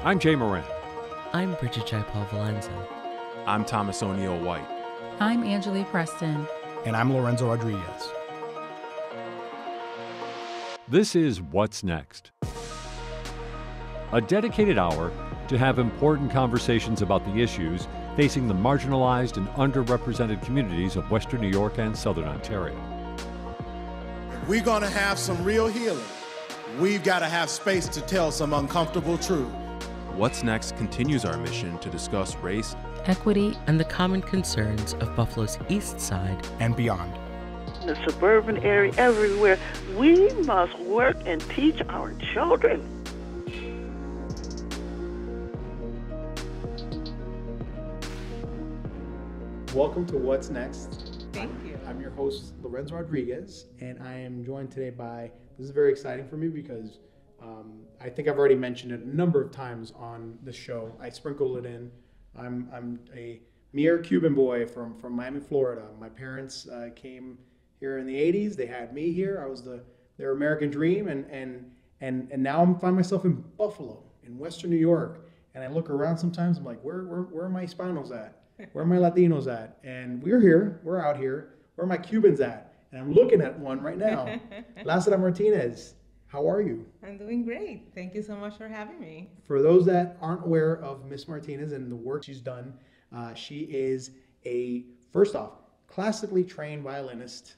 I'm Jay Moran. I'm Bridget Jaipal Valenza. I'm Thomas O'Neill White. I'm Angelique Preston. And I'm Lorenzo Rodriguez. This is What's Next, a dedicated hour to have important conversations about the issues facing the marginalized and underrepresented communities of Western New York and Southern Ontario. We're going to have some real healing. We've got to have space to tell some uncomfortable truth. What's Next continues our mission to discuss race, equity, and the common concerns of Buffalo's East Side and beyond. In the suburban area, everywhere, we must work and teach our children. Welcome to What's Next. Thank you. I'm your host, Lorenzo Rodriguez, and I am joined today by, this is very exciting for me because I think I've already mentioned it a number of times on the show. I sprinkle it in. I'm a mere Cuban boy from Miami, Florida. My parents came here in the 80s. They had me here. I was their American dream, and now I find myself in Buffalo, in Western New York. And I look around sometimes. I'm like, where are my Hispanos at? Where are my Latinos at? And we're here. We're out here. Where are my Cubans at? And I'm looking at one right now. Lázara Martínez. How are you? I'm doing great. Thank you so much for having me. For those that aren't aware of Miss Martinez and the work she's done, she is first off, classically trained violinist.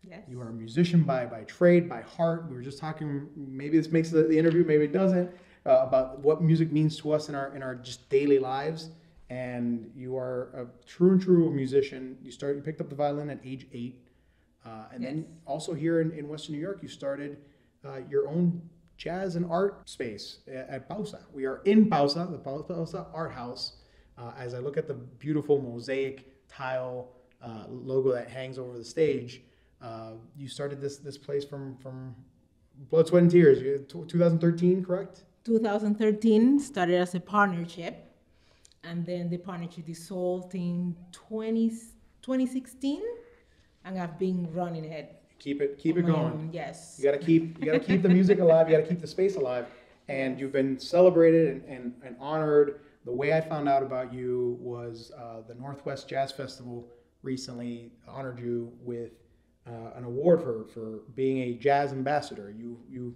Yes. You are a musician by trade, by heart. We were just talking, maybe this makes the interview, maybe it doesn't, about what music means to us in our just daily lives. And you are a true musician. You picked up the violin at age 8. And yes. Then also here in Western New York, you started your own jazz and art space at Pausa. We are in Pausa, the Pausa Art House. As I look at the beautiful mosaic tile logo that hangs over the stage, you started this place from blood, sweat, and tears. 2013, correct? 2013 started as a partnership, and then the partnership dissolved in 2016, and I've been running it. Keep it going. Yes. You gotta keep the music alive. You gotta keep the space alive, and you've been celebrated and honored. The way I found out about you was the Northwest Jazz Festival recently honored you with an award for being a jazz ambassador. You've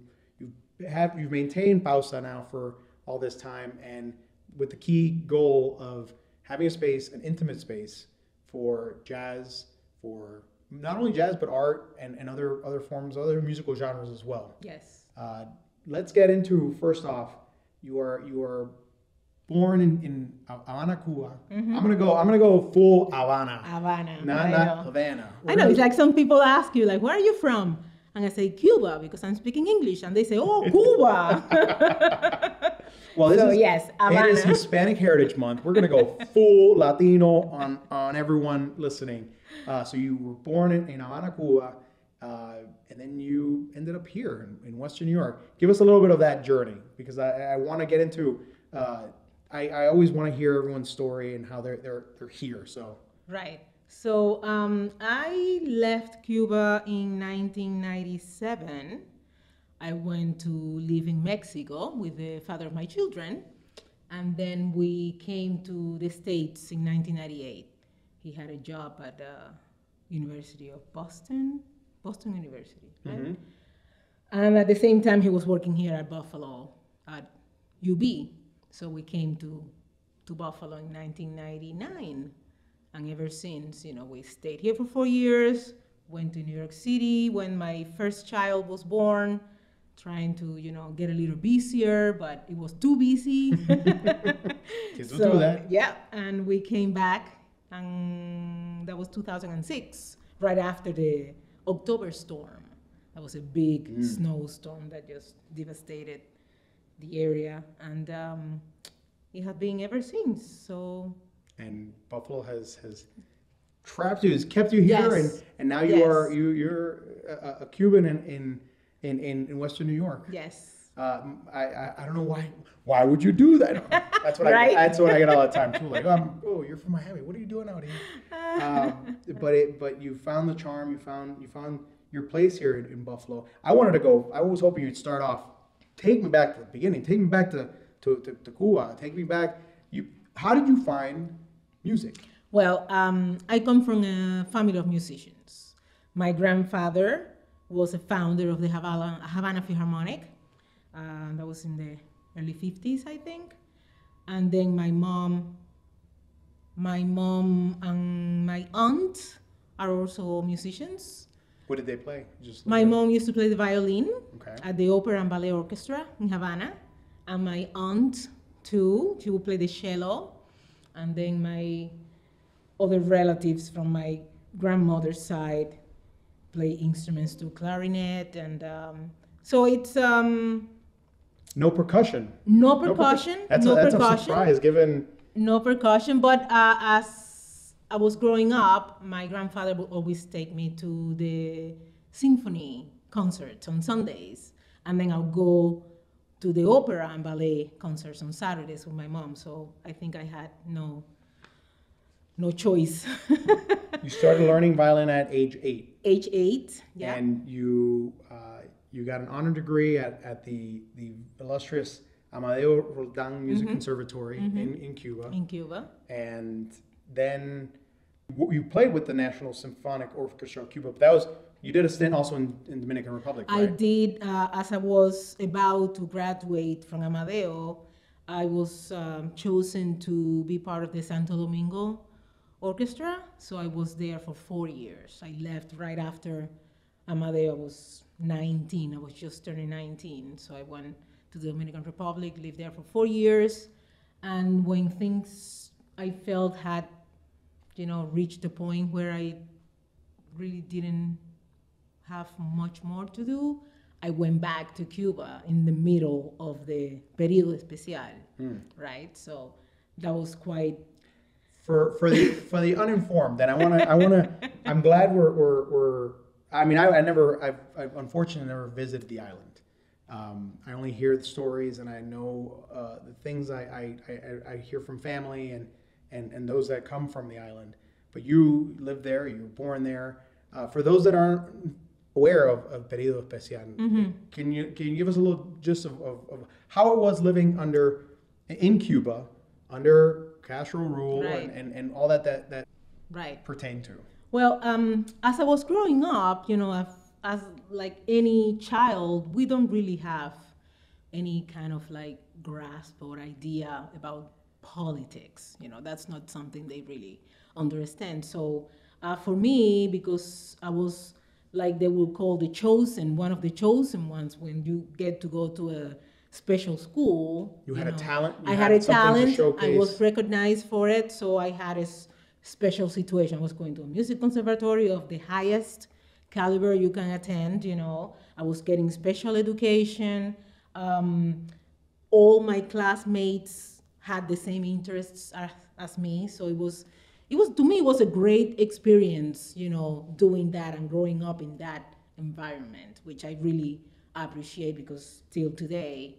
maintained Pausa now for all this time, and with the key goal of having a space, an intimate space for jazz, for not only jazz, but art and other forms, other musical genres as well. Yes. Let's get into, first off, you are born in Havana, Cuba. Mm-hmm. I'm gonna go full Havana. Havana. Not Havana. I know. It's like some people ask you, like, where are you from? And I say Cuba because I'm speaking English, and they say, oh, Cuba. Well, yes, Havana. It is Hispanic Heritage Month. We're gonna go full Latino on everyone listening. So you were born in Havana, Cuba, and then you ended up here in Western New York. Give us a little bit of that journey, because I want to get into. I always want to hear everyone's story and how they're here. So right. So I left Cuba in 1997. I went to live in Mexico with the father of my children, and then we came to the States in 1998. He had a job at the University of Boston University, right? Mm-hmm. And at the same time, he was working here at Buffalo at UB. So we came to Buffalo in 1999. And ever since, we stayed here for 4 years, went to New York City when my first child was born, trying to, get a little busier, but it was too busy. Kids will do that. Yeah, and we came back. And that was 2006, right after the October storm. That was a big snowstorm that just devastated the area, and it has been ever since. So. And Buffalo has trapped you, has kept you here, yes. and now you're a Cuban in Western New York. Yes. I don't know why. Why would you do that? That's what right? That's what I get all the time too. Like, oh, you're from Miami. What are you doing out here? But you found the charm. You found your place here in Buffalo. I was hoping you'd start off. Take me back to the beginning. Take me back to to Cuba. Take me back. How did you find music? Well, I come from a family of musicians. My grandfather was a founder of the Havana Philharmonic. That was in the early 50s, I think. And then my mom and my aunt are also musicians. What did they play? My mom used to play the violin Okay. at the Opera and Ballet Orchestra in Havana. And my aunt, too, she would play the cello. And then my other relatives from my grandmother's side play instruments too, clarinet. And so it's... No percussion. No percussion. That's a surprise, given... No percussion, but as I was growing up, my grandfather would always take me to the symphony concerts on Sundays, and then I'll go to the opera and ballet concerts on Saturdays with my mom. So I think I had no choice. You started learning violin at age 8. Age 8, yeah. And you got an honor degree at the illustrious Amadeo Roldan Music Conservatory in Cuba. In Cuba. And then you played with the National Symphonic Orchestra of Cuba. But you did a stint also in Dominican Republic, right? I did. As I was about to graduate from Amadeo, I was chosen to be part of the Santo Domingo Orchestra. So I was there for 4 years. I left right after Amadeo. I was 19. I was just turning 19. So I went to the Dominican Republic, lived there for 4 years. And when things I felt had, reached a point where I really didn't have much more to do, I went back to Cuba in the middle of the Periodo Especial, right? So that was quite... For the uninformed, and I'm glad I've unfortunately never visited the island. I only hear the stories, and I know the things I hear from family and those that come from the island. But you lived there, you were born there. For those that aren't aware of Periodo Especial, can you give us a little gist of how it was living in Cuba under Castro rule, right, and all that right pertained to? Well, as I was growing up, as like any child, we don't really have any kind of like grasp or idea about politics. That's not something they really understand. So for me, because I was like they will call one of the chosen ones when you get to go to a special school. You had a talent? I had a talent. I was recognized for it. So I had a special situation. I was going to a music conservatory of the highest caliber you can attend. I was getting special education. All my classmates had the same interests as me. So it was to me, it was a great experience, doing that and growing up in that environment, which I really appreciate, because till today,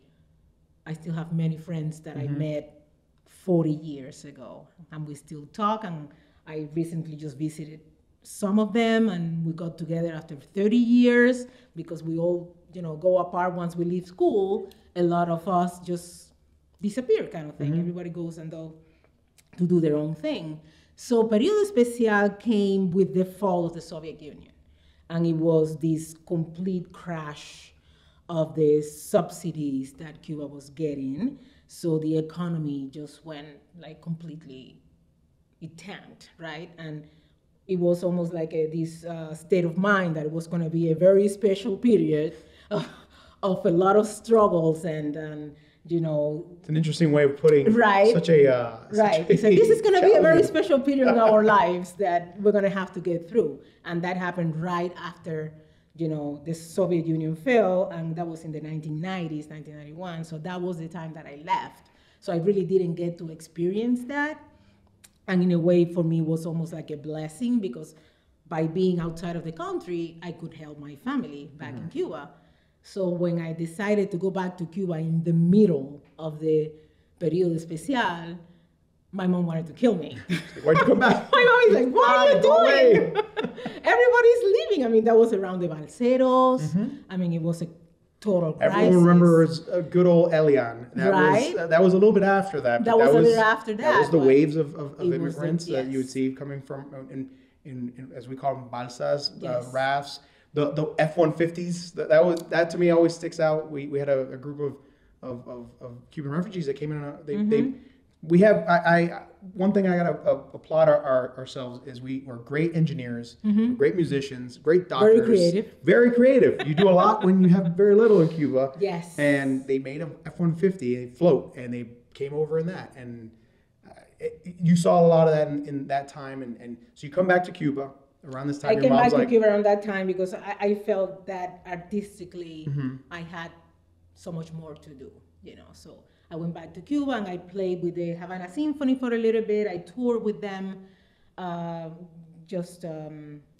I still have many friends that I met 40 years ago, and we still talk. And I recently just visited some of them, and we got together after 30 years, because we all, go apart once we leave school. A lot of us just disappear, kind of thing. Everybody goes to do their own thing. So Periodo Especial came with the fall of the Soviet Union. And it was this complete crash of the subsidies that Cuba was getting. So the economy just went like completely, it tanked, right? And it was almost like this state of mind that it was going to be a very special period of a lot of struggles and It's an interesting way of putting such a right. So this is going to be a very special period in our lives that we're going to have to get through, and that happened right after the Soviet Union fell, and that was in the 1990s, 1991. So that was the time that I left. So I really didn't get to experience that, and in a way, for me, it was almost like a blessing, because by being outside of the country, I could help my family back in Cuba. So when I decided to go back to Cuba in the middle of the Periodo Especial, my mom wanted to kill me. Why'd you come back? My mom is like, what are you doing? Everybody's leaving. I mean, that was around the Balseros. It was a total crisis. Everyone remembers a good old Elian. That was a little bit after that. That was a little after that. That was the waves of immigrants yes. that you would see coming from, in as we call them, balsas, Yes. rafts. The F-150s. That to me always sticks out. We had a group of Cuban refugees that came in. We have one thing I gotta applaud ourselves is we're great engineers, we're great musicians, great doctors, very creative. You do a lot when you have very little in Cuba. Yes. And they made a F-150, they float, and they came over in that, and you saw a lot of that in that time, and so you come back to Cuba around this time. I came back to Cuba around that time because I felt that artistically I had so much more to do, so I went back to Cuba and I played with the Havana Symphony for a little bit. I toured with them I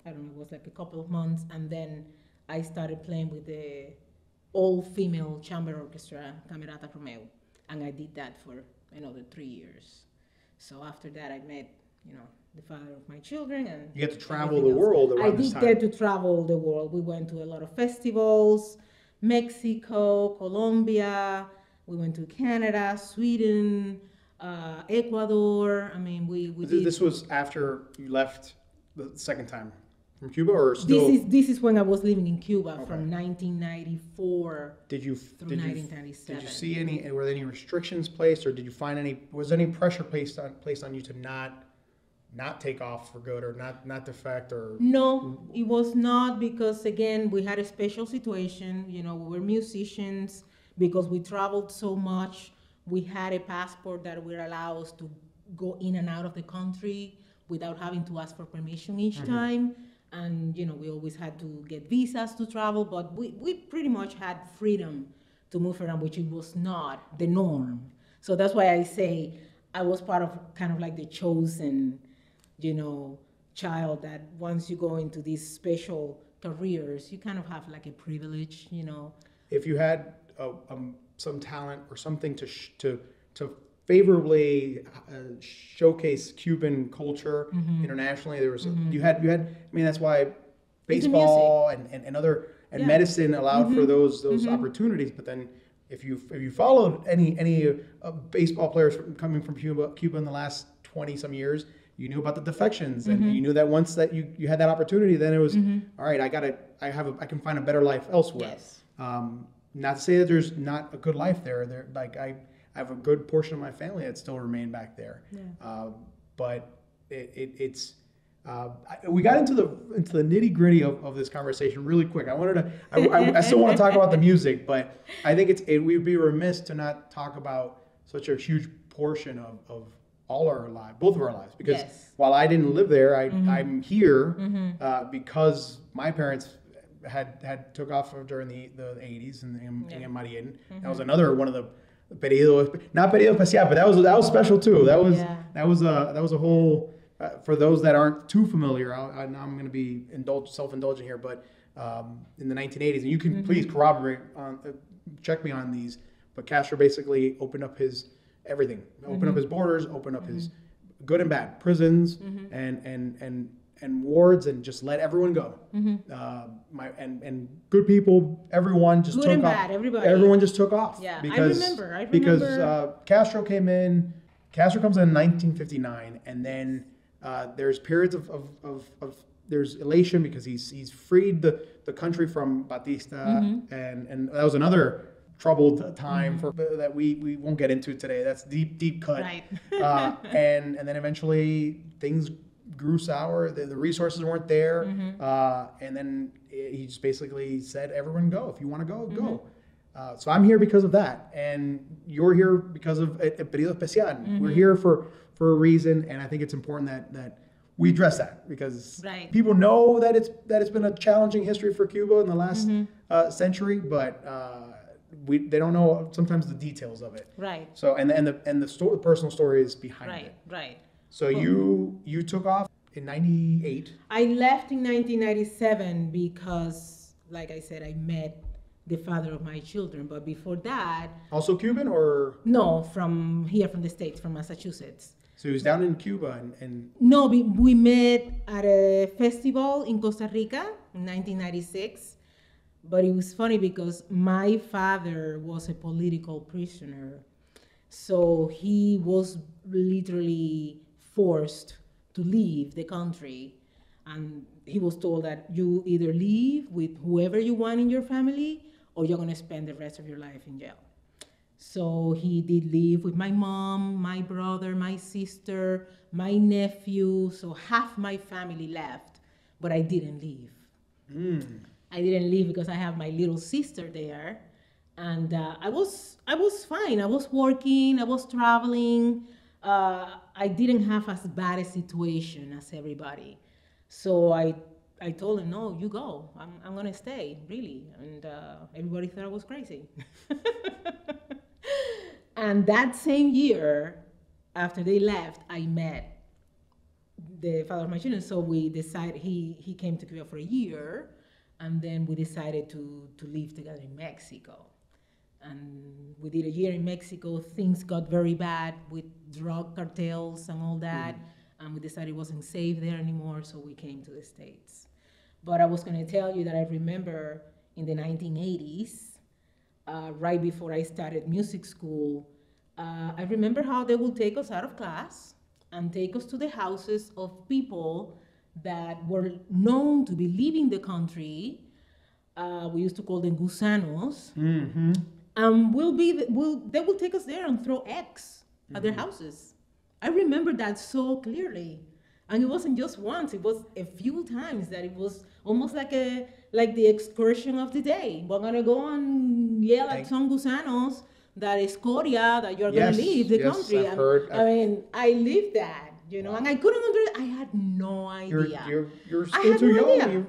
don't know, it was like a couple of months. And then I started playing with the all-female chamber orchestra, Camerata Romeo. And I did that for another 3 years. So after that, I met, the father of my children. And you get to travel the world around this time. I did get to travel the world. We went to a lot of festivals, Mexico, Colombia. We went to Canada, Sweden, Ecuador. I mean, we did. This was after you left the second time from Cuba, or still? This is when I was living in Cuba from 1994 through 1997. Did you see were there any restrictions placed, or did you find was any pressure placed on you to not take off for good, or not defect, or? No, it was not, because again, we had a special situation. We were musicians. Because we traveled so much, we had a passport that would allow us to go in and out of the country without having to ask for permission each time. And, we always had to get visas to travel, but we pretty much had freedom to move around, which it was not the norm. So that's why I say I was part of kind of like the chosen, child that once you go into these special careers, you kind of have like a privilege, If you had some talent or something to favorably showcase Cuban culture internationally, there was you had. I mean, that's why baseball and other medicine allowed for those opportunities. But then, if you followed any baseball players coming from Cuba in the last 20 some years, you knew about the defections, and you knew that once that you had that opportunity, then it was all right. I can find a better life elsewhere. Yes. Not to say that there's not a good life there. I have a good portion of my family that still remain back there. Yeah. But we got into the nitty gritty of this conversation really quick. I still want to talk about the music, but I think we'd be remiss to not talk about such a huge portion of all our lives, both of our lives. Because while I didn't live there, I'm here because my parents had took off during the 80s in Marien. That was another one of the not periodo especial, but that was special too. That was a whole for those that aren't too familiar. I'm going to be self-indulgent here, but in the 1980s, and you can please corroborate check me on these. But Castro basically opened up his everything, opened up his borders, opened up his good and bad prisons, and wards, and just let everyone go. And good people, everyone just good took and off. Bad, everybody. Everyone just took off. Yeah, because, I remember. Because Castro came in. Castro comes in 1959, and then there's periods of there's elation because he's freed the country from Batista, and that was another troubled time for that we won't get into today. That's deep cut. Right. And then eventually things grew sour. The resources weren't there, and then he just basically said, "Everyone go. If you want to go, go." So I'm here because of that, and you're here because of El Periodo Especial. We're here for a reason, and I think it's important that we address that because people know that it's been a challenging history for Cuba in the last century, but they don't know sometimes the details of it. Right. So the personal stories behind it. Right. So you took off in 98. I left in 1997 because, like I said, I met the father of my children. But before that... Also Cuban or? No, from the States, from Massachusetts. So he was down in Cuba and... No, we met at a festival in Costa Rica in 1996. But it was funny because my father was a political prisoner. So he was literally forced to leave the country. And he was told that you either leave with whoever you want in your family or you're going to spend the rest of your life in jail. So he did leave with my mom, my brother, my sister, my nephew. So half my family left, but I didn't leave. I didn't leave because I have my little sister there, and I was fine. I was working. I was traveling. I didn't have as bad a situation as everybody, so I told him, no, you go. I'm gonna stay, really. And everybody thought I was crazy. And that same year, after they left, I met the father of my children. So we decided, he came to Cuba for a year, and then we decided to live together in Mexico. And we did a year in Mexico. Things got very bad with drug cartels and all that. And we decided it wasn't safe there anymore, so we came to the States. But I was going to tell you that I remember in the 1980s, right before I started music school, I remember how they would take us out of class and take us to the houses of people that were known to be leaving the country. We used to call them gusanos. They will take us there and throw eggs at their houses. I remember that so clearly. And it wasn't just once, it was a few times that it was almost like the excursion of the day. We're gonna go and yell at some gusanos that escoria, that you're gonna leave the country. I mean, I lived that. You know, and I couldn't I had no idea. You're still too young.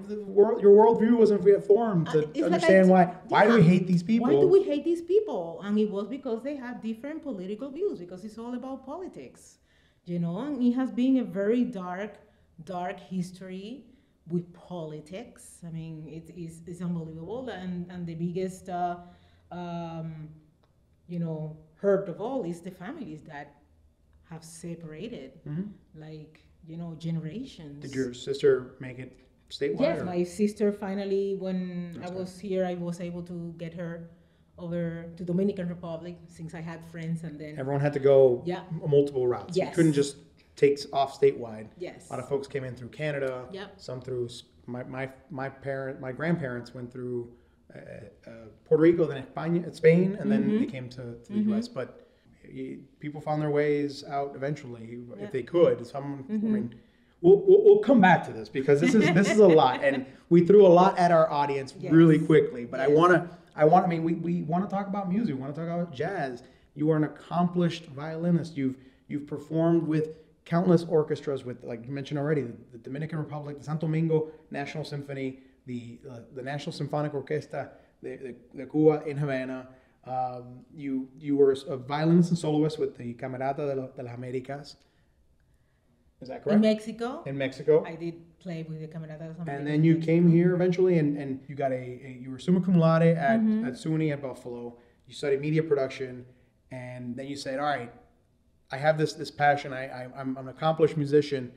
Your worldview wasn't yet formed to understand why do we hate these people? Why do we hate these people? And it was because they have different political views, because it's all about politics. You know, and it has been a very dark history with politics. I mean, it's unbelievable. And the biggest, hurt of all is the families that have separated, generations. Did your sister make it statewide? Yes, my sister finally, when I was here, I was able to get her over to Dominican Republic, since I had friends, and then everyone had to go multiple routes. Yes. You couldn't just take off statewide. Yes. A lot of folks came in through Canada. Yep. Some through my grandparents went through Puerto Rico, then Spain, and then they came to the U.S. But people found their ways out eventually if they could. I mean, we'll come back to this because this is a lot, and we threw a lot at our audience really quickly. But we want to talk about music. We want to talk about jazz. You are an accomplished violinist. You've performed with countless orchestras, with, like you mentioned already, the Dominican Republic, the Santo Domingo National Symphony, the National Symphonic Orchestra, the Cuba in Havana. You were a violinist and soloist with the Camerata de las Americas. Is that correct? In Mexico. I did play with the Camerata de las Americas. And then you came here eventually, and you got you were summa cum laude at SUNY at Buffalo. You studied media production, and then you said, all right, I have this passion. I'm an accomplished musician.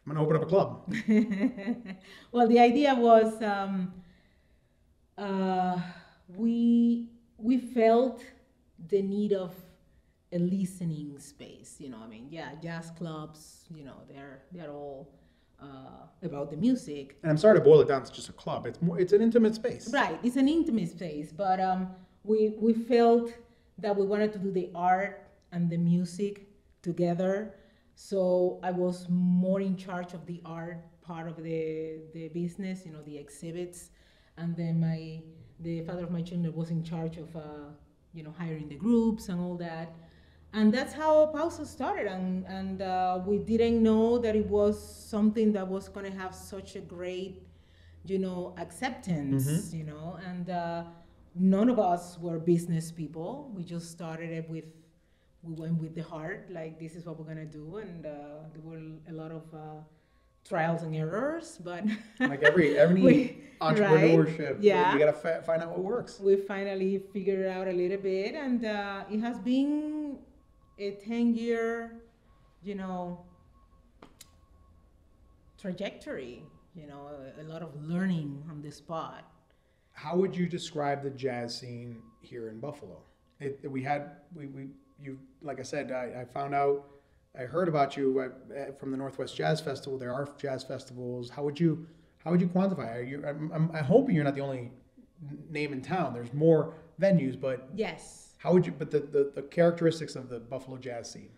I'm going to open up a club. Well, the idea was we felt the need of a listening space. Jazz clubs, they're all about the music. And I'm sorry to boil it down to just a club. It's an intimate space. Right, it's an intimate space, but we felt that we wanted to do the art and the music together. So I was more in charge of the art part of the business, the exhibits, and then the father of my children was in charge of hiring the groups and all that. And that's how Pausa started, and we didn't know that it was something that was going to have such a great acceptance, and none of us were business people. We just started it we went with the heart, like, this is what we're gonna do, and there were a lot of trials and errors, but like every entrepreneurship, you gotta find out what works. We finally figured it out a little bit, and it has been a 10-year, trajectory. A lot of learning on the spot, How would you describe the jazz scene here in Buffalo? You like I said, I found out, I heard about you from the Northwest Jazz Festival. There are jazz festivals. How would you quantify? I'm hoping you're not the only name in town. There's more venues, but yes. How would you? But the characteristics of the Buffalo jazz scene.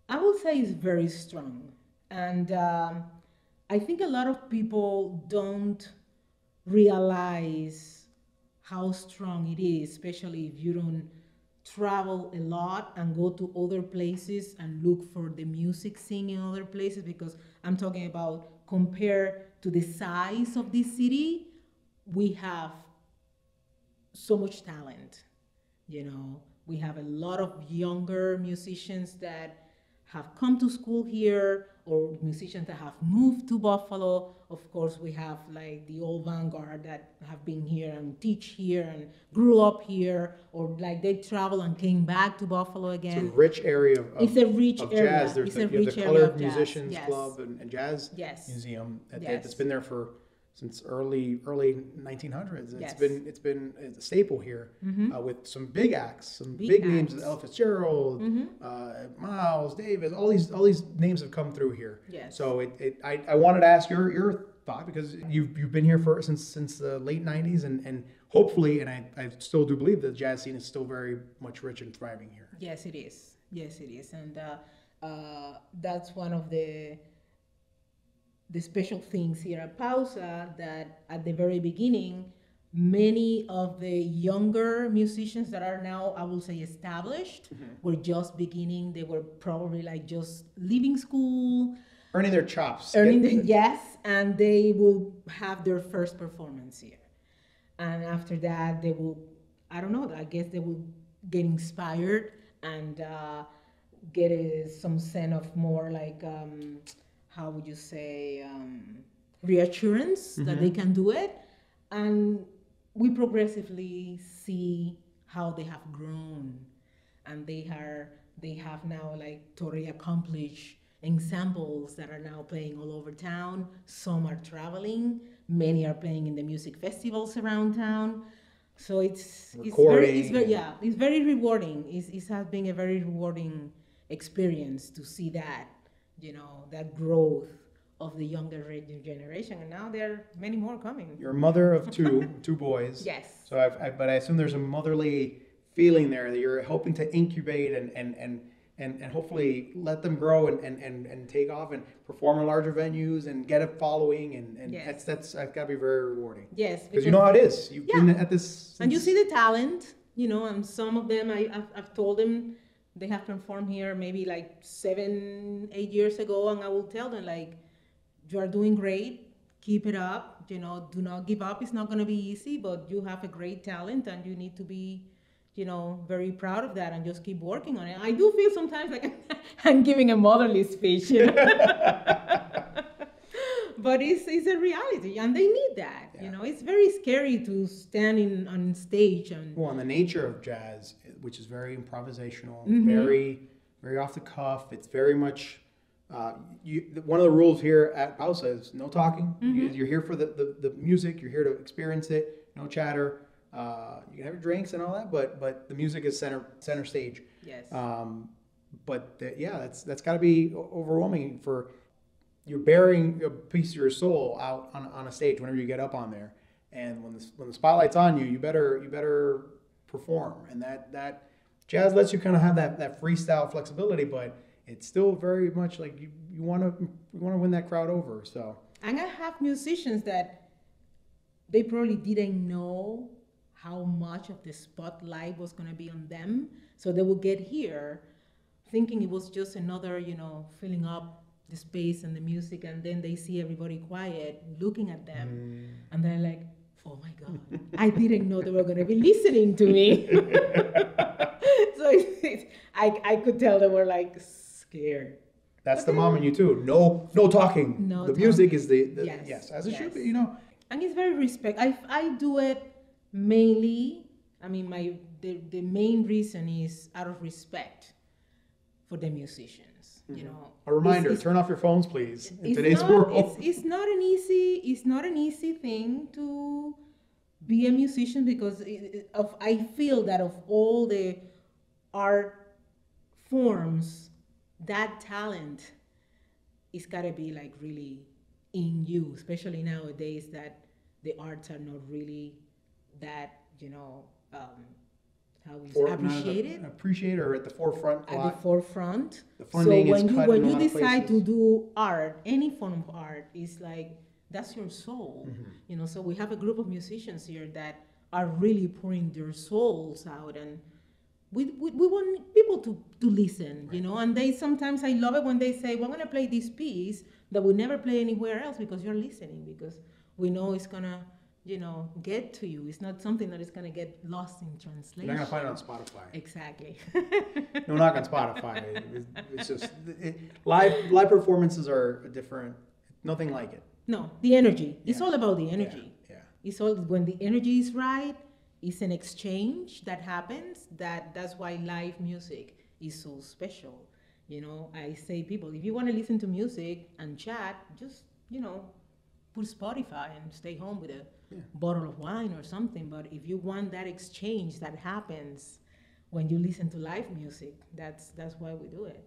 I will say it's very strong, and I think a lot of people don't realize how strong it is, especially if you don't travel a lot and go to other places and look for the music scene in other places, because I'm talking about compared to the size of this city, we have so much talent. We have a lot of younger musicians that have come to school here, or musicians that have moved to Buffalo. Of course, we have like the old vanguard that have been here and teach here and grew up here, or like they travel and came back to Buffalo again. It's a rich area of it's a rich of area. Jazz. There's the Colored Musicians Club and Jazz Museum that's been there since early 1900s. It's been a staple here, with some big acts, some big names, Ella Fitzgerald, Miles Davis. All these names have come through here. Yes. So I wanted to ask your thought, because you've been here since the late 90s, and hopefully, and I still do believe the jazz scene is still very much rich and thriving here. Yes, it is. Yes, it is, and that's one of the special things here at Pausa, that at the very beginning, many of the younger musicians that are now, I will say, established, were just beginning. They were probably like just leaving school. Earning their chops. Yes, and they will have their first performance here. And after that, they will, I don't know, I guess they will get inspired and get some sense of more like, how would you say, reassurance that they can do it. And we progressively see how they have grown, and they have now like totally accomplished ensembles that are now playing all over town. Some are traveling, many are playing in the music festivals around town. So it's very rewarding. It has been a very rewarding experience to see that, that growth of the younger generation, and now there are many more coming. You're a mother of two boys. Yes. So but I assume there's a motherly feeling there that you're hoping to incubate and hopefully let them grow and take off and perform in larger venues and get a following, and yes. that's got to be very rewarding. Yes, because you know how it is. You've been at this, and you see the talent, and some of them I've told them they have performed here maybe like 7-8 years ago, and I will tell them like, you are doing great, keep it up, do not give up. It's not going to be easy, but you have a great talent, and you need to be very proud of that and just keep working on it. I do feel sometimes like I'm giving a motherly speech, but it's a reality, and they need that. It's very scary to stand on stage and. Well, and the nature of jazz, which is very improvisational, very, very off the cuff. It's very much. One of the rules here at Pausa is no talking. You're here for the music. You're here to experience it. No chatter. You can have your drinks and all that, but the music is center stage. Yes. That's got to be overwhelming. For you're bearing a piece of your soul out on a stage whenever you get up on there, and when the spotlight's on you, you better perform. And that jazz lets you kind of have that freestyle flexibility, but it's still very much like you want to win that crowd over. So. And I have musicians that they probably didn't know how much of the spotlight was going to be on them. So they will get here thinking it was just another, filling up the space and the music, and then they see everybody quiet looking at them, and they're like, oh my God, I didn't know they were going to be listening to me. So I could tell they were like scared. That's the mom in you too. No talking. No the talking. Music is yes, as it should be, And it's very respect. I do it mainly, the main reason is out of respect for the musicians. A reminder: turn off your phones, please. In today's world, it's not an easy thing to be a musician because I feel that of all the art forms, that talent is gotta be like really in you, especially nowadays that the arts are not really that, how we appreciate it. Appreciate or at the forefront. At the forefront. The funding so is cut when in a you lot of decide places. to do art, any form of art, is like that's your soul. So we have a group of musicians here that are really pouring their souls out, and we want people to listen, and they sometimes, I love it when they say, we're going to play this piece that we never play anywhere else because you're listening, because we know it's going to, get to you. It's not something that is going to get lost in translation. You're not going to find it on Spotify. Exactly. No, not on Spotify. It's just, live performances are different, nothing like it. No, the energy. It's all about the energy. Yeah. It's all, when the energy is right, it's an exchange that happens. That's why live music is so special. I say people, if you want to listen to music and chat, just, put Spotify and stay home with a bottle of wine or something. But if you want that exchange that happens when you listen to live music, that's why we do it.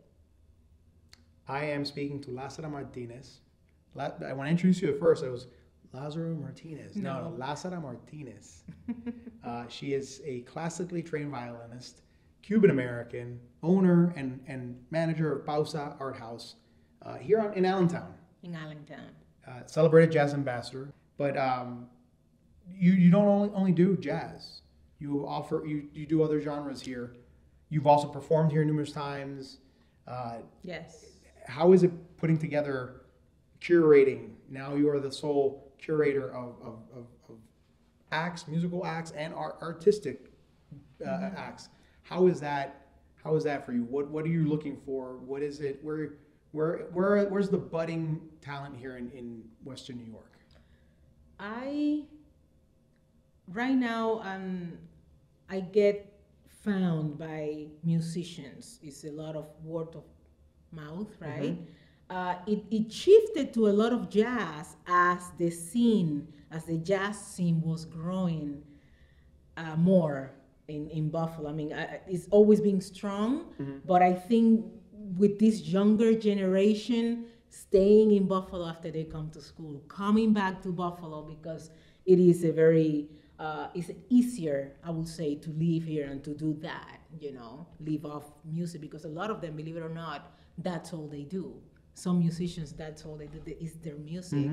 I am speaking to Lázara Martínez. I want to introduce you at first. It was Lázara Martínez. No, Lázara Martínez. She is a classically trained violinist, Cuban-American, owner and manager of Pausa Art House here in Allentown. In Allentown. Celebrated jazz ambassador. But you don't only do jazz. You do other genres here. You've also performed here numerous times. Yes. How is it putting together, curating? Now you are the sole curator of acts, musical acts, and artistic acts. How is that for you? What are you looking for? What is it? Where's the budding talent here in Western New York? Right now I get found by musicians. It's a lot of word of mouth, right? It shifted to a lot of jazz as the jazz scene was growing more in Buffalo. I mean, it's always been strong, but I think with this younger generation staying in Buffalo after they come to school, coming back to Buffalo because it is a very, it's easier, I would say, to live here and to do that, live off music, because a lot of them, believe it or not, that's all they do. Some musicians, that's all they do, is their music.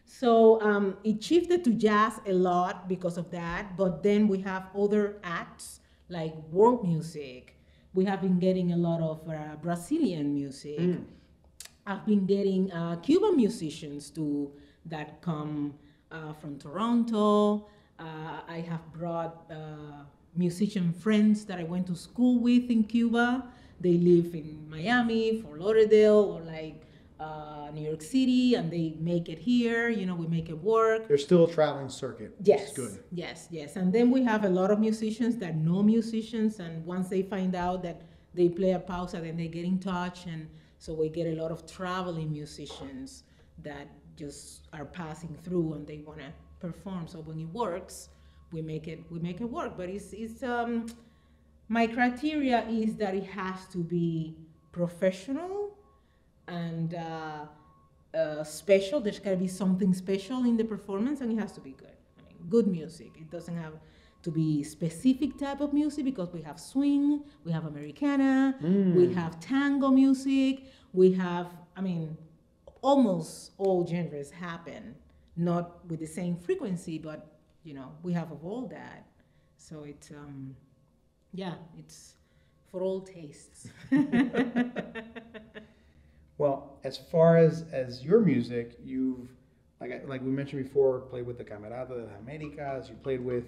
So it shifted to jazz a lot because of that, but then we have other acts like world music. We have been getting a lot of Brazilian music. I've been getting Cuban musicians too that come from Toronto. I have brought musician friends that I went to school with in Cuba. They live in Miami, Fort Lauderdale, or like New York City, and they make it here. We make it work. There's still a traveling circuit. Yes, which is good. Yes. And then we have a lot of musicians that know musicians, and once they find out that they play at Pausa, then they get in touch, and so we get a lot of traveling musicians that just are passing through and they want to perform. So when it works, we make it work. But it's my criteria is that it has to be professional and special. There's got to be something special in the performance, and it has to be good. I mean, good music. It doesn't have to be specific type of music, because we have swing, we have Americana, we have tango music, we have, almost all genres happen, not with the same frequency, but we have of all that. So it's it's for all tastes. Well, as far as your music, you've like we mentioned before, played with the Camerata de las Américas. You played with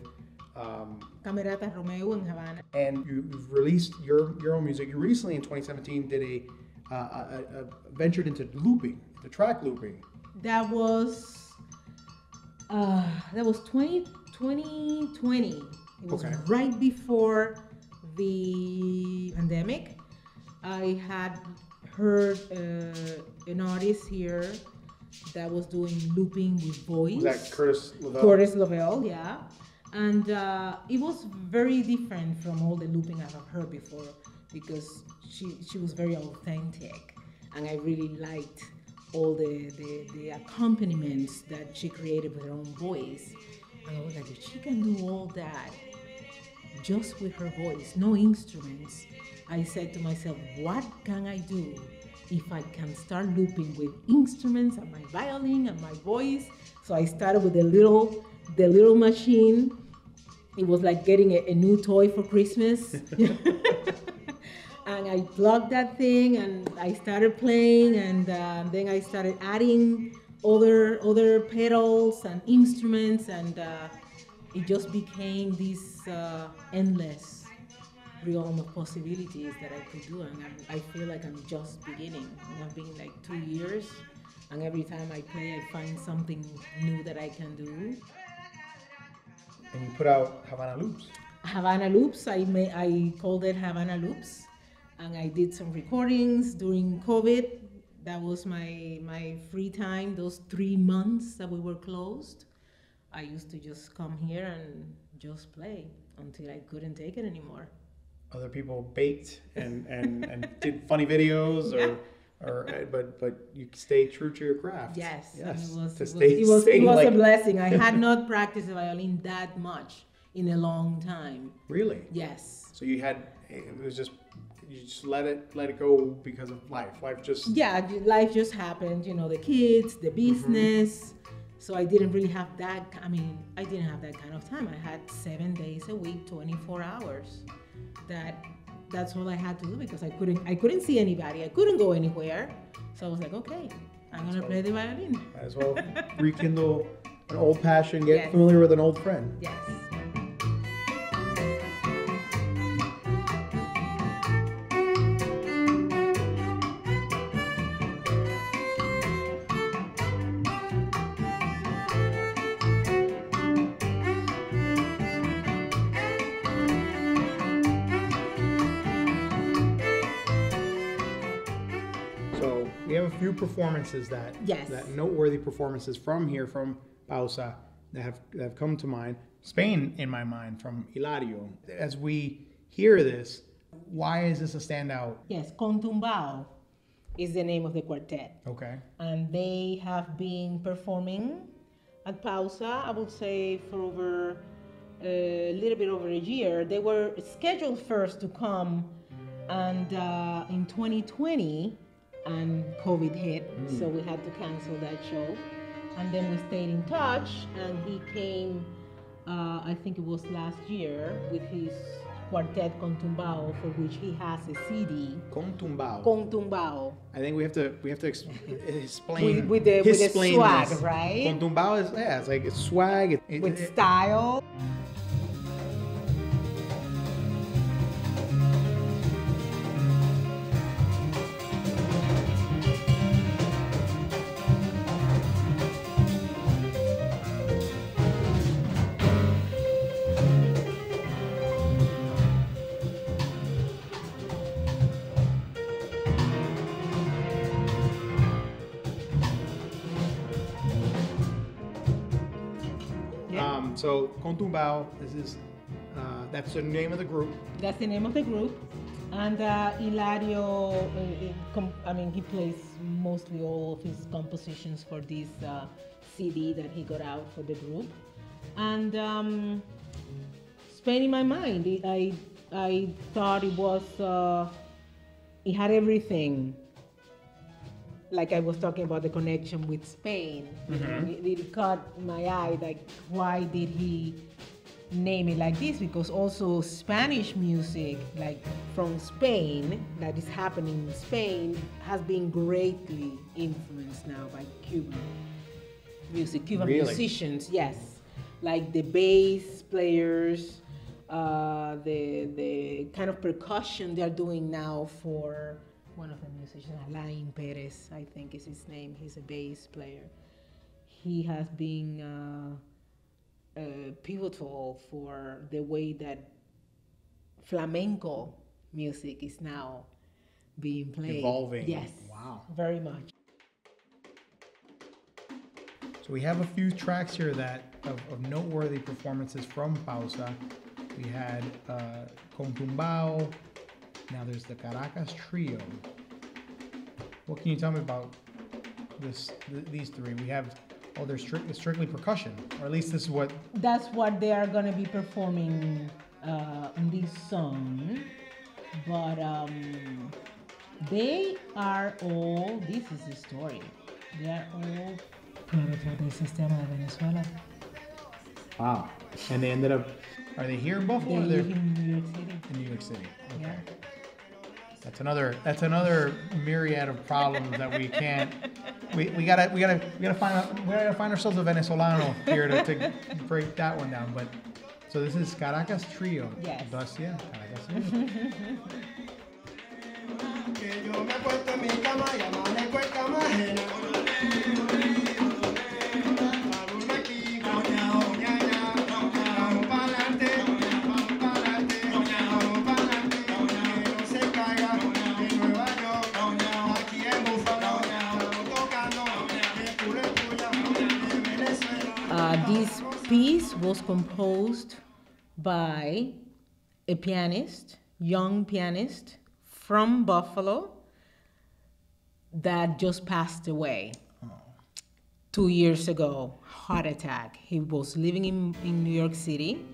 Camerata Romeo in Havana, and you've released your own music. You recently in 2017 did a ventured into looping, the track looping. That was 2020. It was right before the pandemic. I had heard an artist here that was doing looping with voice. Was that Curtis Lavelle? Curtis Lavelle, yeah. And it was very different from all the looping I have heard before because she was very authentic, and I really liked all the accompaniments that she created with her own voice. And I was like, if she can do all that just with her voice, no instruments, I said to myself, what can I do if I can start looping with instruments and my violin and my voice? So I started with the little machine. It was like getting a new toy for Christmas. And I plugged that thing and I started playing, and then I started adding other pedals and instruments, and it just became this endless realm of possibilities that I could do. And I feel like I'm just beginning. I've been like 2 years, and every time I play, I find something new that I can do. And you put out Havana Loops. Havana Loops, I called it Havana Loops. And I did some recordings during COVID. That was my free time, those 3 months that we were closed. I used to just come here and just play until I couldn't take it anymore. Other people baked and did funny videos, but you stayed true to your craft. Yes. Yes. It was a blessing. I had not practiced the violin that much in a long time. Really? Yes. So you just let it go because of life. Life just happened. The kids, the business. Mm-hmm. So I didn't really have that. I didn't have that kind of time. I had 7 days a week, 24 hours. That's all I had to do because I couldn't see anybody. I couldn't go anywhere. So I was like, okay, I'm gonna play the violin. Might as well rekindle an old passion, get familiar with an old friend. Yes. We have a few performances that noteworthy performances from Pausa that have come to mind. Spain in my mind from Hilario. As we hear this, why is this a standout? Yes, Contumbao is the name of the quartet. Okay. And they have been performing at Pausa, I would say, for a little bit over a year. They were scheduled first to come, and in 2020, and COVID hit, so we had to cancel that show. And then we stayed in touch, and he came, I think it was last year, with his quartet Contumbao, for which he has a CD. Contumbao. I think we have to explain with the swag, this. Right? Contumbao is it's like it's swag with style. So Contumbao, that's the name of the group. That's the name of the group. And Hilario, he plays mostly all of his compositions for this CD that he got out for the group. And Spain in my mind, I thought it had everything. Like I was talking about the connection with Spain. Mm-hmm. It caught my eye, like why did he name it like this? Because also Spanish music, like from Spain, that is happening in Spain, has been greatly influenced now by Cuban music, Cuban musicians, yes. Like the bass players, the kind of percussion they're doing now for one of the musicians, Alain Perez, I think is his name. He's a bass player. He has been pivotal for the way that flamenco music is now being played. Evolving. Yes. Wow. Very much. So we have a few tracks here that of noteworthy performances from Pausa. We had Con Tumbao. Now there's the Caracas Trio. What can you tell me about these three? We have, they're strictly percussion, or at least this is what... That's what they are going to be performing in this song. But they are all, this is the story, they are all producto del sistema de Venezuela. Wow. And they ended up, are they here in Buffalo? They live in New York City. In New York City, okay. Yeah. That's another myriad of problems that we can't. We gotta find ourselves a Venezolano here to break that one down. But so this is Caracas Trio. Yes. Thus, yeah, Caracas Trio. This piece was composed by a pianist, young pianist from Buffalo that just passed away 2 years ago, heart attack. He was living in New York City.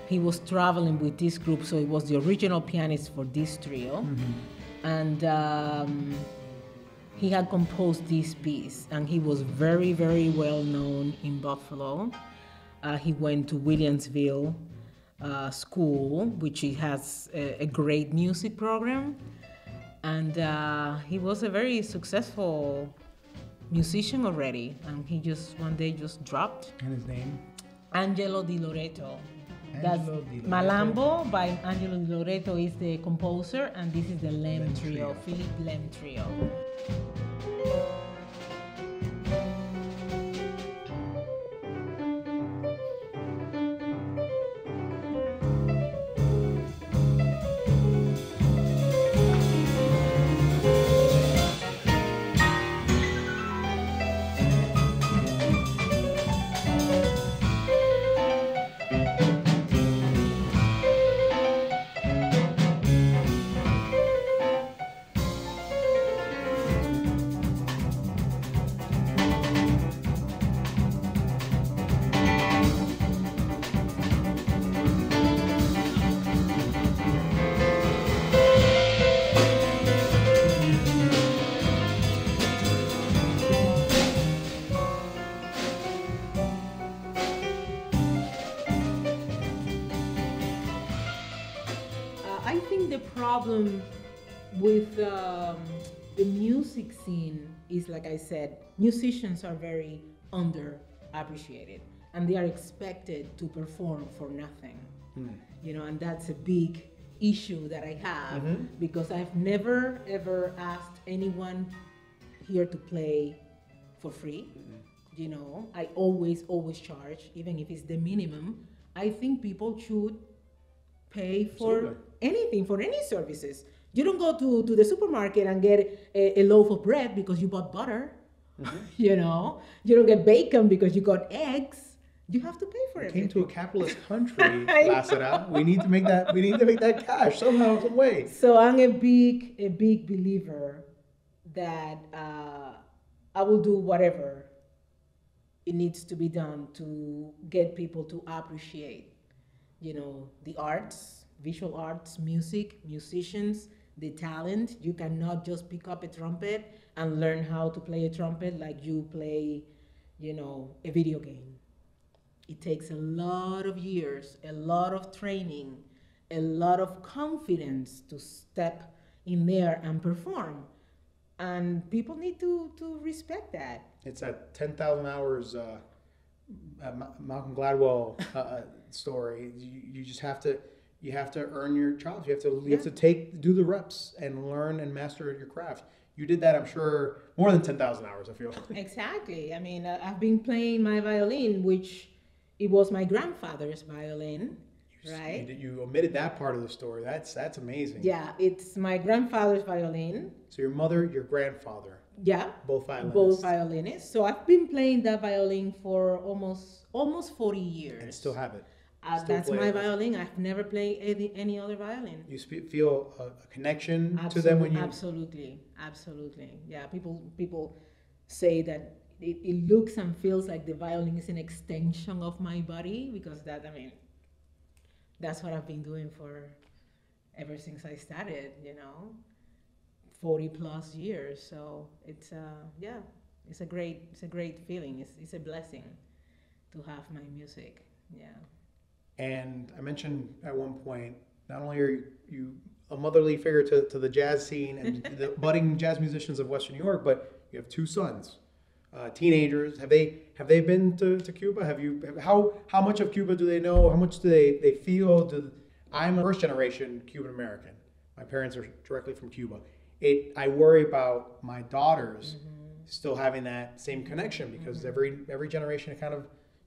He was traveling with this group, so he was the original pianist for this trio. And he had composed this piece, and he was very, very well known in Buffalo. He went to Williamsville School, which has a great music program. And he was a very successful musician already. And he just one day just dropped. And his name? Angelo Di Loreto. That's Angelo Di Loreto. Malambo by Angelo Di Loreto is the composer, and this is the Lem Lem Trio, Trio. Philip Lem Trio. I think the problem with the music scene is, like I said, musicians are very underappreciated, and they are expected to perform for nothing. You know, and that's a big issue that I have because I've never ever asked anyone here to play for free. You know, I always charge, even if it's the minimum. I think people should pay for anything, for any services. You don't go to the supermarket and get a loaf of bread because you bought butter. You know, you don't get bacon because you got eggs. You have to pay for it. Came to a capitalist country, Lázara. We need to make that cash somehow, some way. So I'm a big believer that I will do whatever it needs to be done to get people to appreciate, you know, the arts, visual arts, music, musicians, the talent. You cannot just pick up a trumpet and learn how to play a trumpet like you play, you know, a video game. It takes a lot of years, a lot of training, a lot of confidence to step in there and perform. And people need to respect that. It's that 10,000 hours Malcolm Gladwell story. You just have to earn your chops. You have to do the reps and learn and master your craft. You did that, I'm sure, more than 10,000 hours, I feel. Exactly. I mean, I've been playing my violin, which it was my grandfather's violin, right? You omitted that part of the story. That's amazing. Yeah, it's my grandfather's violin. So your mother, your grandfather. Yeah. Both violinists. Both violinists. So I've been playing that violin for almost 40 years. And still have it. That's my violin. I've never played any other violin. You feel a connection to them when you... Absolutely. Yeah, people say that it looks and feels like the violin is an extension of my body, because that's what I've been doing ever since I started, 40 plus years. So it's it's a great feeling. It's a blessing to have my music. Yeah. And I mentioned at one point, not only are you a motherly figure to the jazz scene and the budding jazz musicians of Western New York, but you have two sons, teenagers. Have they been to Cuba? How much of Cuba do they know? How much do they feel? I'm a first generation Cuban American. My parents are directly from Cuba. I worry about my daughters still having that same connection, because every generation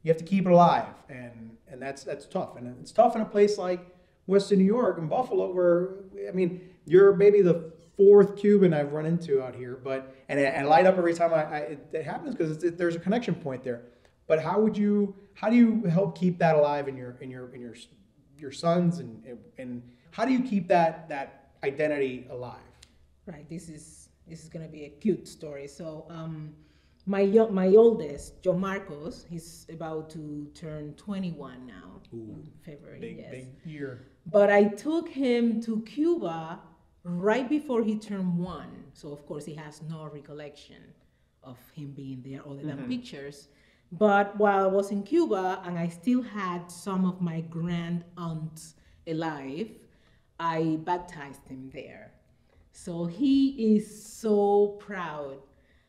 you have to keep it alive, and that's tough. And it's tough in a place like Western New York and Buffalo, where you're maybe the fourth Cuban I've run into out here, and I light up every time it happens, because there's a connection point there. But how do you help keep that alive in your sons, and how do you keep that identity alive? Right. This is going to be a cute story. So my oldest, John Marcos, he's about to turn 21 now. In February. Big year. But I took him to Cuba right before he turned 1. So of course he has no recollection of him being there other than pictures. But while I was in Cuba and I still had some of my grand aunts alive, I baptized him there. So he is so proud,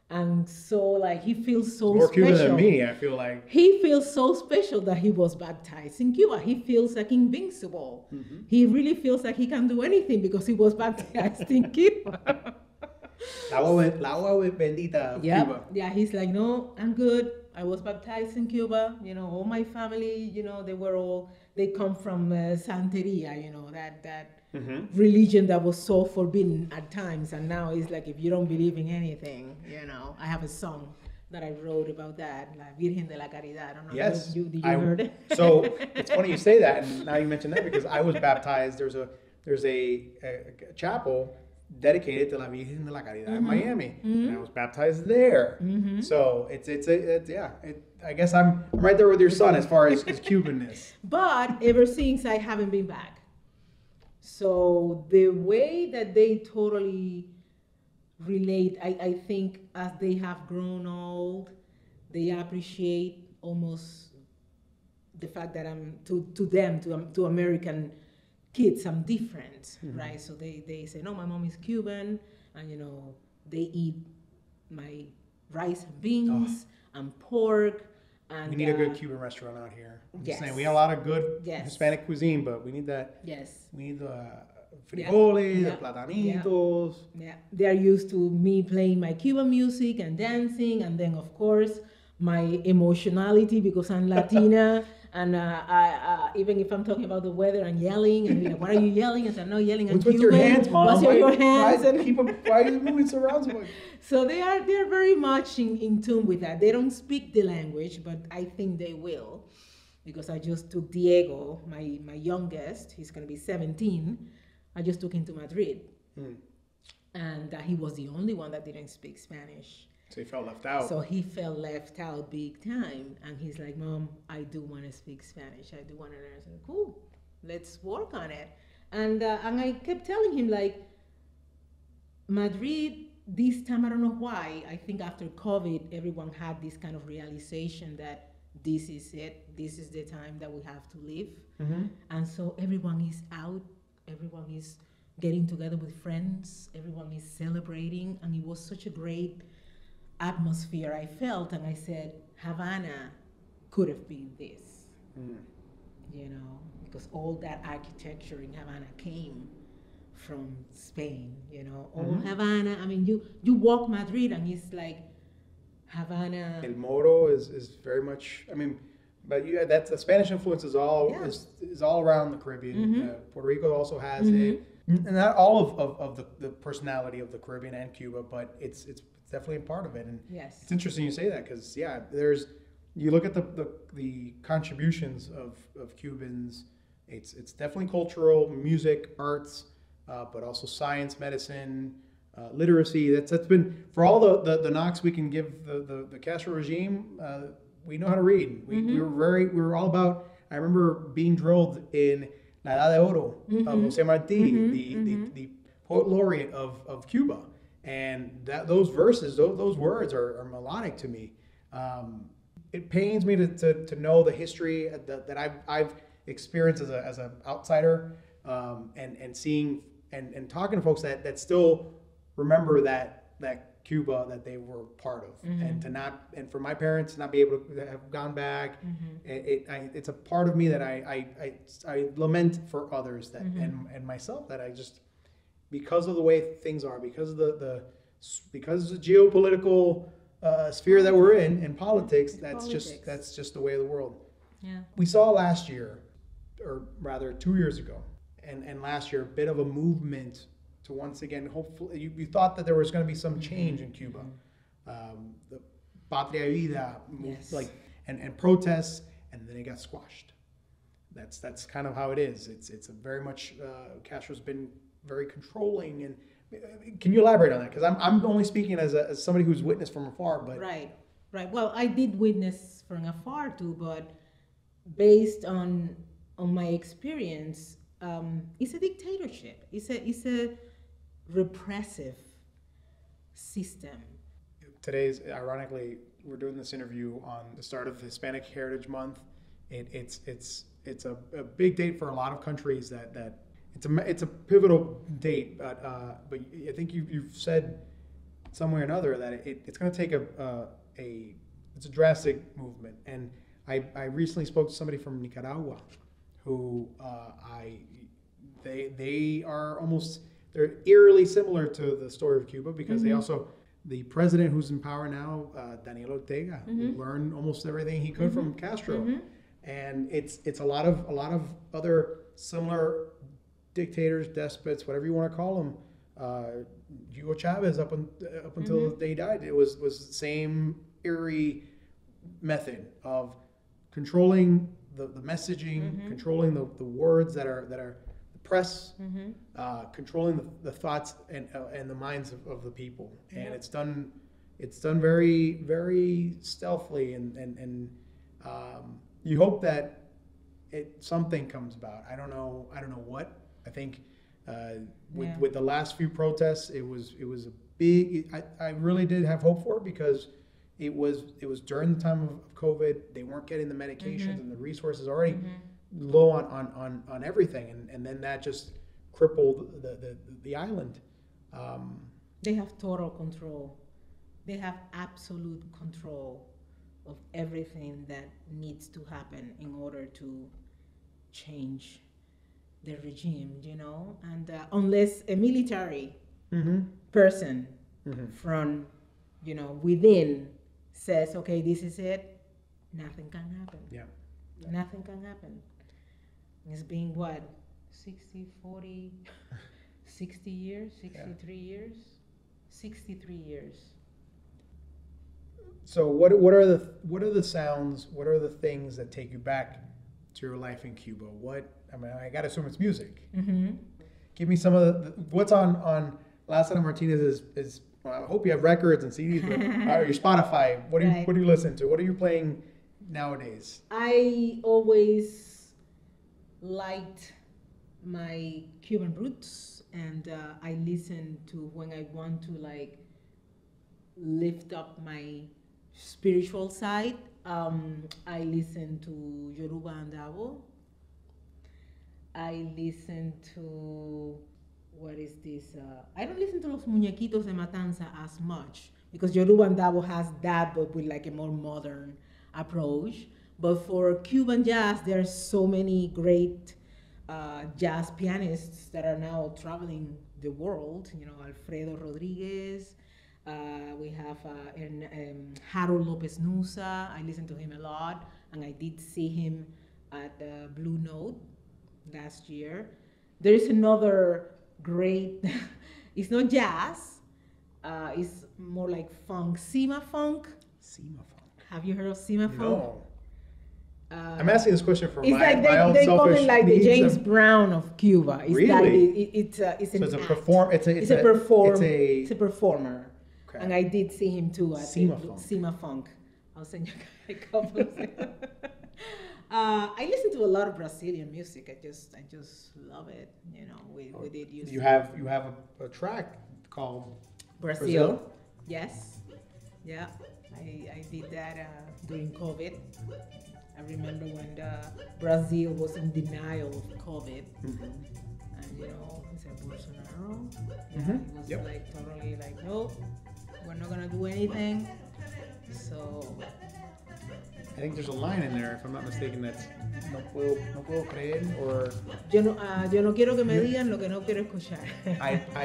and so he feels so more special. Cuban than me, I feel like. He feels so special that he was baptized in Cuba. He feels like invincible. He really feels like he can do anything because he was baptized in Cuba. La agua bendita, Cuba. Yeah, he's like, no, I'm good. I was baptized in Cuba. All my family, they come from Santeria, that religion that was so forbidden at times. And now it's like, if you don't believe in anything, I have a song that I wrote about that, La Virgen de la Caridad. I don't know. Yes. Did you heard it? So it's funny you say that, and now you mention that, because I was baptized. There's a chapel dedicated to La Virgen de la Caridad in Miami, and I was baptized there. So I guess I'm right there with your son as far as Cubanness. But ever since, I haven't been back. So the way that they totally relate, I think as they have grown old, they appreciate almost the fact that I'm to American kids, I'm different, right? So they say, no, my mom is Cuban, and they eat my rice and beans and pork. And we need a good Cuban restaurant out here. I'm just saying, we have a lot of good Yes. Hispanic cuisine, but we need that. Yes. We need the frijoles, the platanitos. Yeah, they're used to me playing my Cuban music and dancing, and then of course my emotionality because I'm Latina, and even if I'm talking about the weather and yelling, and like, what are you yelling? I said, I'm not yelling. What's I'm with Cuban. your hands, Mom? What's with your hands? Why are you moving so around so much? So they're very much in tune with that. They don't speak the language, but I think they will, because I just took Diego, my youngest. He's going to be 17. I just took him to Madrid, and he was the only one that didn't speak Spanish. So he felt left out. So he felt left out big time, and he's like, Mom, I do want to speak Spanish. I do want to learn. I said, cool, let's work on it. And I kept telling him, like, Madrid, this time, I don't know why, I think after COVID, everyone had this kind of realization that this is it, this is the time that we have to live. And so everyone is out, everyone is getting together with friends, everyone is celebrating, and it was such a great atmosphere I felt, and I said, Havana could have been this, because all that architecture in Havana came from Spain, all Havana. I mean, you walk Madrid and it's like Havana. El Moro is very much, but that's the Spanish influence is all around the Caribbean. Puerto Rico also has it, and not all of the personality of the Caribbean and Cuba, but it's definitely a part of it. And Yes. it's interesting you say that because you look at the contributions of Cubans. It's definitely cultural, music, arts, but also science, medicine, literacy. That's been for all the knocks we can give the Castro regime. We know how to read. We were all about. I remember being drilled in La Edad de Oro of Jose Martí, the poet laureate of Cuba, and those verses, those words are melodic to me. It pains me to know the history that I've experienced as an outsider, and seeing and talking to folks that still remember that Cuba that they were part of, and for my parents to not be able to have gone back, it's a part of me that I lament for others that and myself that I just, because of the way things are, because of the geopolitical sphere that we're in politics, that's just the way of the world. Yeah. We saw last year, or rather 2 years ago, and last year, a bit of a movement to once again, hopefully, you thought that there was going to be some change in Cuba. The Patria Vida, and protests, and then it got squashed. That's kind of how it is. It's a very much, Castro's been very controlling. And can you elaborate on that? Because I'm only speaking as somebody who's witnessed from afar. But Right. Well, I did witness from afar too, but based on my experience, it's a dictatorship. It's a repressive system. Today's, ironically, we're doing this interview on the start of Hispanic Heritage Month. It's a big date for a lot of countries. That it's a pivotal date. But I think you've said some way or another that it's going to take it's a drastic movement. And I recently spoke to somebody from Nicaragua, who they are almost, they're eerily similar to the story of Cuba, because they also, the president who's in power now, Daniel Ortega, who learned almost everything he could from Castro, and it's a lot of other similar dictators, despots, whatever you want to call them. Hugo Chavez up until the day he died, it was the same eerie method of controlling the messaging, controlling the words that are the press, controlling the thoughts and the minds of the people, and it's done very, very stealthily, and you hope that something comes about. I don't know what. I think with the last few protests, it was a big. I really did have hope for it, because it was during the time of COVID. They weren't getting the medications, and the resources already low on everything, and then that just crippled the island. They have total control. They have absolute control of everything that needs to happen in order to change the regime, and unless a military person from within says, okay, this is it, nothing can happen. Nothing can happen. It's been 60 years, 63 years? 63 years. So what are the sounds, what are the things that take you back to your life in Cuba? I gotta assume it's music. Give me some of what's on Lázara Martínez is I hope you have records and CDs, but your Spotify, what do you listen to? What are you playing nowadays? I always liked my Cuban roots, and I listen to, when I want to lift up my spiritual side, I listen to Yoruba and Dabo. I listen to, what is this? I don't listen to Los Muñequitos de Matanza as much, because Yoruba and Dabo has that, but with a more modern approach. But for Cuban jazz, there are so many great jazz pianists that are now traveling the world. Alfredo Rodriguez. We have Harold Lopez Nusa. I listen to him a lot, and I did see him at Blue Note last year. There is another great, it's not jazz, It's more like funk, Sima funk. Sima funk. Have you heard of Sima funk? No. I'm asking this question for It's my like own they call selfish it like the needs James of- Brown of Cuba. It's Really? That it's So an it's a act. perform. It's It's a performer. Okay. And I did see him too at Sima the funk. Sima Funk. I'll send you a couple of things. I listen to a lot of Brazilian music. I just love it. You know, we did use You have a track called Brazil. Yes. Yeah. I did that during COVID. I remember when Brazil was in denial of COVID. And you know, he said Bolsonaro. Yeah, he was Yep. like totally like, no, we're not gonna do anything. So I think there's a line in there, if I'm not mistaken, that's no puedo creer, or yo no quiero que me digan lo que no quiero escuchar.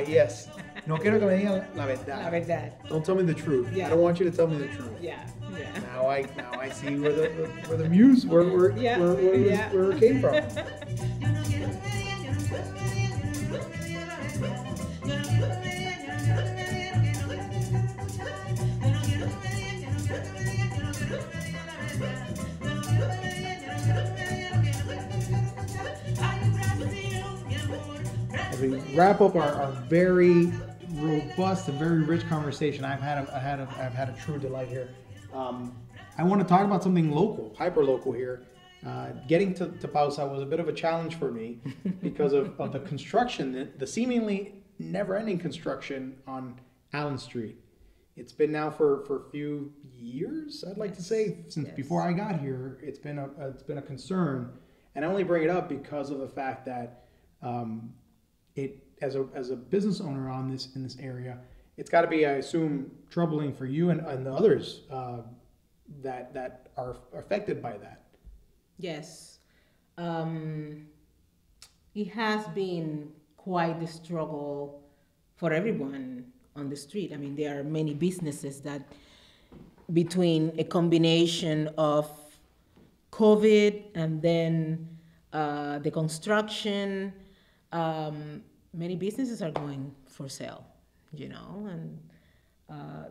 yes, no quiero que me digan la La verdad. verdad. Don't tell me the truth. Yeah. I don't want you to tell me the truth. Yeah. Yeah. Now I see where the muse where Yeah. where it came from. As we wrap up our very robust and very rich conversation, I've had a true delight here. I want to talk about something local, hyper local here. Getting to Pausa was a bit of a challenge for me because of the construction, the seemingly never-ending construction on Allen Street. It's been now for a few years, I'd like to say, since before I got here. It's been a concern, and I only bring it up because of the fact that it as a business owner in this area, it's got to be, I assume, troubling for you and the others that are affected by that. Yes. It has been quite the struggle for everyone on the street. I mean, there are many businesses that, between a combination of COVID and then the construction, many businesses are going for sale, you know, and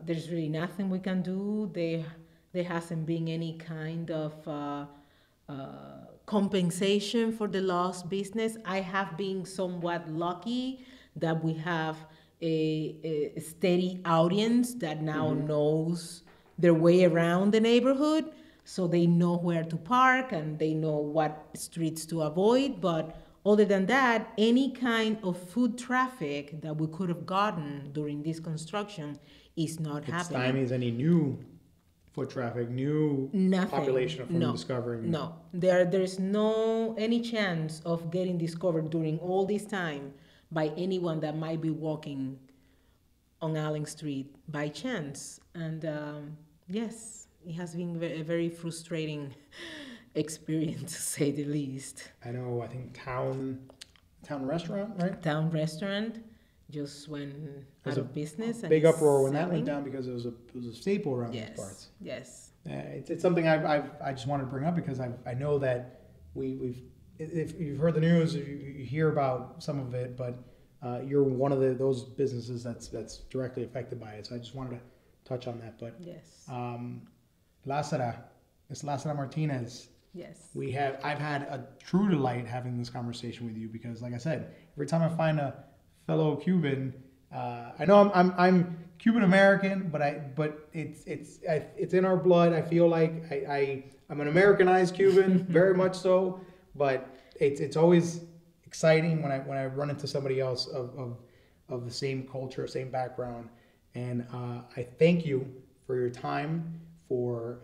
there's really nothing we can do. There hasn't been any kind of compensation for the lost business. I have been somewhat lucky that we have a steady audience that now knows their way around the neighborhood, so they know where to park and they know what streets to avoid. But other than that, any kind of foot traffic that we could have gotten during this construction is not happening. Stymies any new foot traffic, new Nothing. population from discovering. No, there's no any chance of getting discovered during all this time by anyone that might be walking on Allen Street by chance. And yes, it has been a very frustrating experience, to say the least. I know. I think Town Restaurant, right? Town Restaurant just went out of business. And Big it's uproar when that went selling. down because it was a staple around these parts. Yes. It's something I just wanted to bring up because I know that we've if you've heard the news, you hear about some of it, but you're one of those businesses that's directly affected by it. So I just wanted to touch on that. But Yes. Lázara Martínez. Yes. I've had a true delight having this conversation with you because, like I said, every time I find a fellow Cuban, I know I'm Cuban American, but it's in our blood. I feel like I'm an Americanized Cuban, very much so. But it's always exciting when I run into somebody else of the same culture, same background, and I thank you for your time, for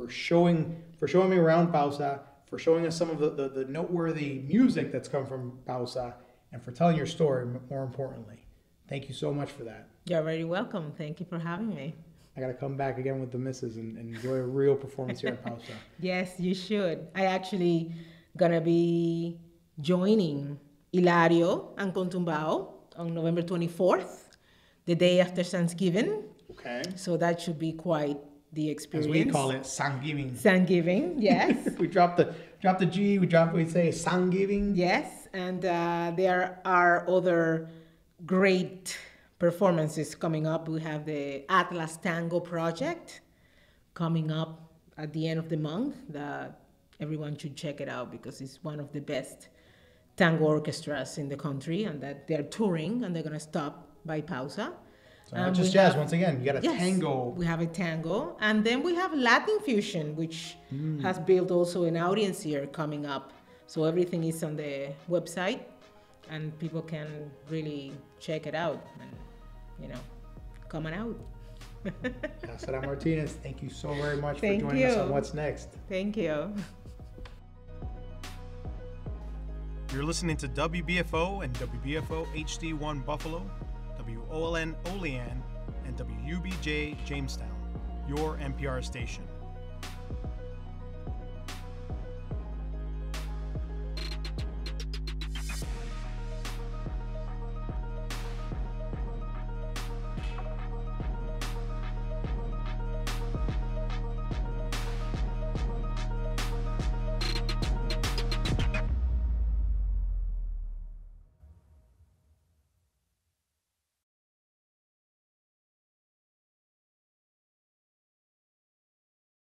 showing me around Pausa, for showing us some of the noteworthy music that's come from Pausa, and for telling your story, more importantly. Thank you so much for that. You're very welcome. Thank you for having me. I got to come back again with the missus and enjoy a real performance here at Pausa. Yes, you should. I actually gonna be joining Hilario and Contumbao on November 24th, the day after Thanksgiving. Okay. So that should be quite the experience. As we call it, Thanksgiving. Thanksgiving, yes. We drop the G. We say Thanksgiving. Yes, and there are other great performances coming up. We have the Atlas Tango project coming up at the end of the month that everyone should check it out because it's one of the best tango orchestras in the country, and that they're touring and they're going to stop by Pausa. So not just jazz, once again, you got a tango. We have a tango. And then we have Latin Fusion, which has built also an audience here coming up. So everything is on the website and people can really check it out and, you know, come on out. Lázara Martínez, thank you so very much for joining us on What's Next. Thank you. You're listening to WBFO and WBFO HD1 Buffalo, WOLN Olean, and WUBJ Jamestown, your NPR station.